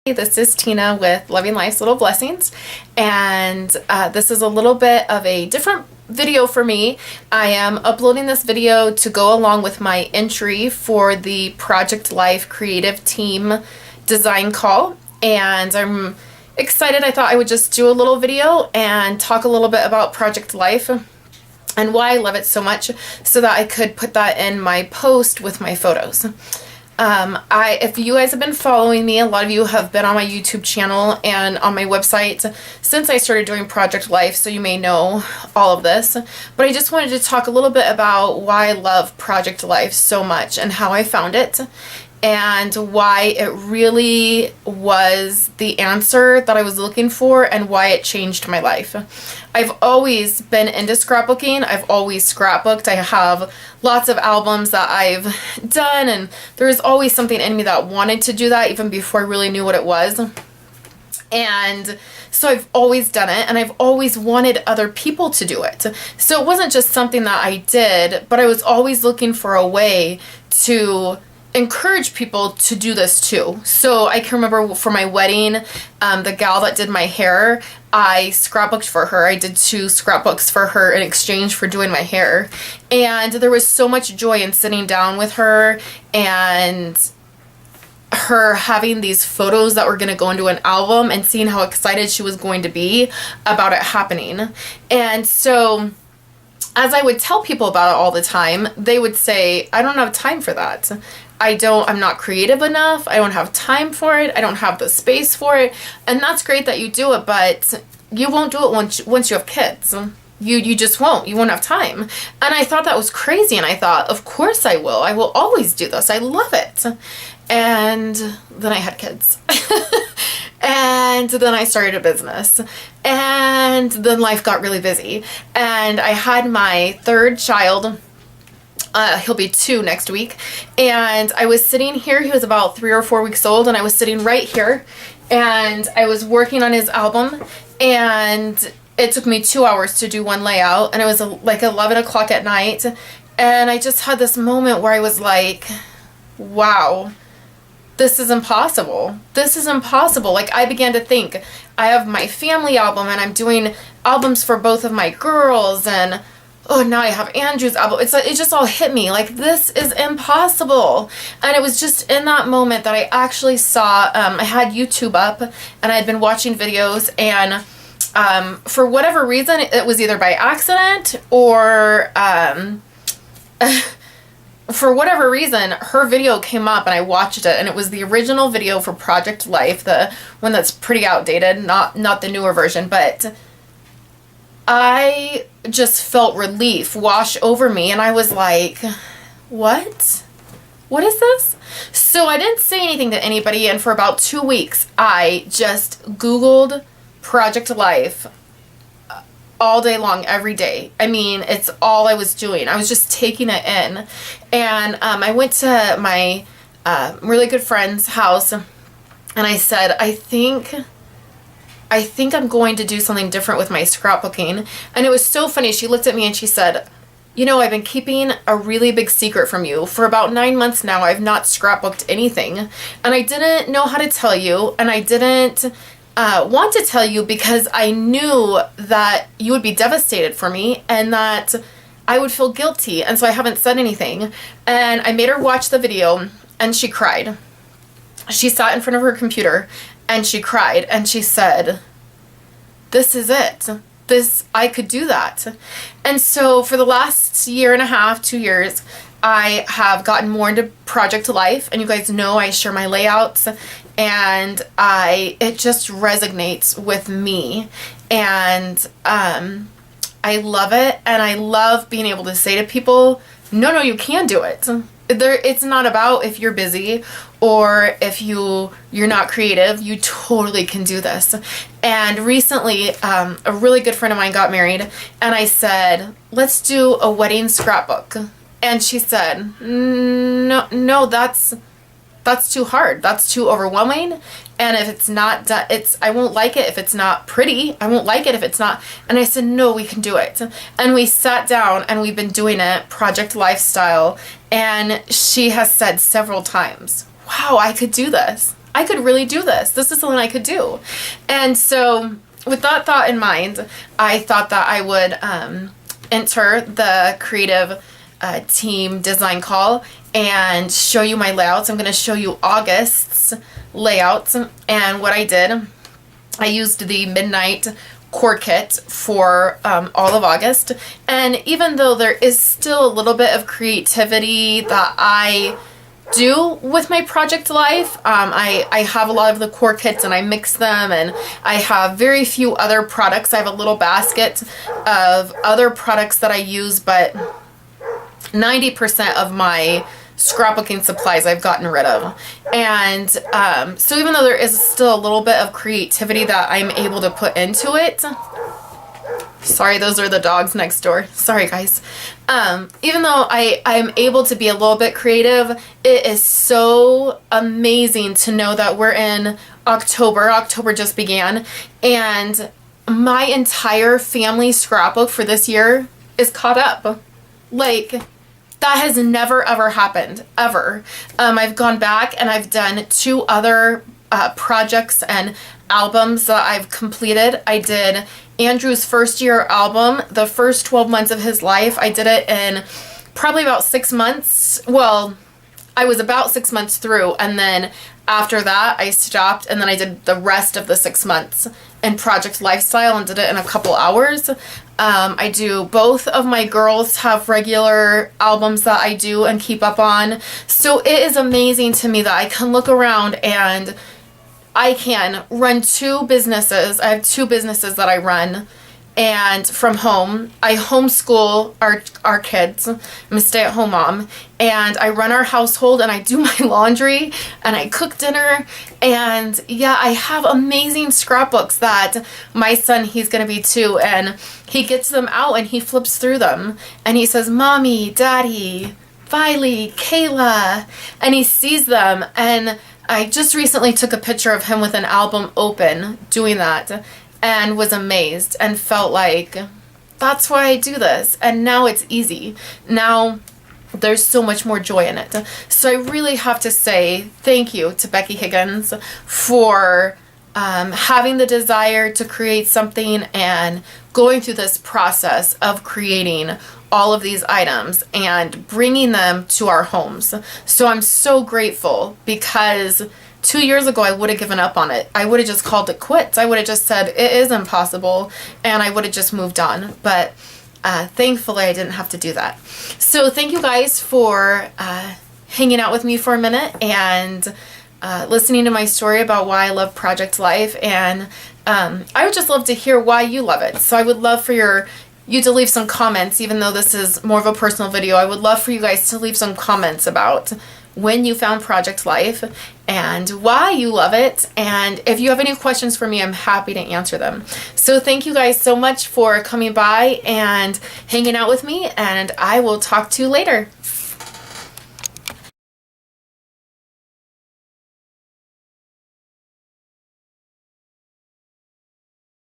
This is Tina with Loving Life's Little Blessings, and this is a little bit of a different video for me. I am uploading this video to go along with my entry for the Project Life Creative Team Design Call, and I'm excited. I thought I would just do a little video and talk a little bit about Project Life and why I love it so much, so that I could put that in my post with my photos. If you guys have been following me, a lot of you have been on my YouTube channel and on my website since I started doing Project Life, so you may know all of this. But I just wanted to talk a little bit about why I love Project Life so much and how I found it, and why it really was the answer that I was looking for and why it changed my life. I've always been into scrapbooking. I've always scrapbooked. I have lots of albums that I've done, and there's always something in me that wanted to do that even before I really knew what it was. And so I've always done it, and I've always wanted other people to do it. So it wasn't just something that I did, but I was always looking for a way to encourage people to do this too. So I can remember for my wedding, the gal that did my hair, I scrapbooked for her. I did 2 scrapbooks for her in exchange for doing my hair. And there was so much joy in sitting down with her and her having these photos that were going to go into an album and seeing how excited she was going to be about it happening. And so as I would tell people about it all the time, they would say, I don't have time for that. I'm not creative enough. I don't have time for it. I don't have the space for it. And that's great that you do it, but you won't do it once you have kids. You just won't. You won't have time. And I thought that was crazy. And I thought, of course I will. I will always do this. I love it. And then I had kids. And then I started a business. And then life got really busy. And I had my 3rd child. He'll be 2 next week. And I was sitting here. He was about 3 or 4 weeks old. And I was sitting right here. And I was working on his album. And it took me 2 hours to do one layout. And it was like 11 o'clock at night. And I just had this moment where I was like, wow, this is impossible. This is impossible. Like, I began to think, I have my family album and I'm doing albums for both of my girls, and oh, now I have Andrew's album. It's like, it just all hit me like, this is impossible. And it was just in that moment that I actually saw, I had YouTube up and I had been watching videos, and for whatever reason, it was either by accident or for whatever reason, her video came up and I watched it, and it was the original video for Project Life, the one that's pretty outdated, not the newer version. But I just felt relief wash over me, and I was like, what? What is this? So I didn't say anything to anybody, and for about 2 weeks, I just Googled Project Life all day long, every day. I mean, it's all I was doing. I was just taking it in. And I went to my really good friend's house, and I said, I think I'm going to do something different with my scrapbooking. And it was so funny. She looked at me and she said, you know, I've been keeping a really big secret from you. For about 9 months now, I've not scrapbooked anything. And I didn't know how to tell you, and I didn't want to tell you because I knew that you would be devastated for me and that I would feel guilty. And so I haven't said anything. And I made her watch the video, and she cried. She sat in front of her computer and she cried, and she said, this is it. I could do that. And so for the last 1.5 to 2 years, I have gotten more into Project Life, and you guys know I share my layouts, and it just resonates with me, and I love it, and I love being able to say to people, no, you can do it. It's not about if you're busy or if you're not creative. You totally can do this. And recently, a really good friend of mine got married, and I said, let's do a wedding scrapbook. And she said, no, that's too hard. That's too overwhelming. And if it's not done, I won't like it if it's not pretty. I won't like it if it's not. And I said, no, we can do it. And we sat down, and we've been doing it, Project Lifestyle. And she has said several times, wow, I could do this. I could really do this. This is something I could do. And so with that thought in mind, I thought that I would enter the creative team design call and show you my layouts. I'm going to show you August's layouts. And what I did, I used the Midnight core kit for all of August. And even though there is still a little bit of creativity that I do with my project life, I have a lot of the core kits and I mix them, and I have very few other products. I have a little basket of other products that I use, but 90% of my scrapbooking supplies I've gotten rid of. And so even though there is still a little bit of creativity that I'm able to put into it, sorry, those are the dogs next door. Sorry, guys. Even though I'm able to be a little bit creative, it is so amazing to know that we're in October. October just began, and my entire family scrapbook for this year is caught up. Like, that has never ever happened, ever. I've gone back and I've done 2 other projects and albums that I've completed. I did Andrew's first year album, the first 12 months of his life. I did it in probably about 6 months. Well, I was about 6 months through, and then after that I stopped, and then I did the rest of the 6 months in Project Lifestyle and did it in a couple hours. I do, both of my girls have regular albums that I do and keep up on. So it is amazing to me that I can look around and I can run 2 businesses. I have 2 businesses that I run, and from home. I homeschool our kids. I'm a stay-at-home mom, and I run our household, and I do my laundry, and I cook dinner, and yeah, I have amazing scrapbooks that my son, he's gonna be 2, and he gets them out and he flips through them, and he says, "Mommy, Daddy, Viley, Kayla," and he sees them. And I just recently took a picture of him with an album open doing that, and was amazed and felt like, that's why I do this. And now it's easy. Now there's so much more joy in it. So I really have to say thank you to Becky Higgins for having the desire to create something and going through this process of creating all of these items and bringing them to our homes. So I'm so grateful, because 2 years ago, I would have given up on it. I would have just called it quits. I would have just said, it is impossible, and I would have just moved on. But thankfully, I didn't have to do that. So thank you guys for hanging out with me for a minute and listening to my story about why I love Project Life. And I would just love to hear why you love it. So I would love for you to leave some comments, even though this is more of a personal video. I would love for you guys to leave some comments about when you found Project Life and why you love it. And if you have any questions for me, I'm happy to answer them. So thank you guys so much for coming by and hanging out with me, and I will talk to you later.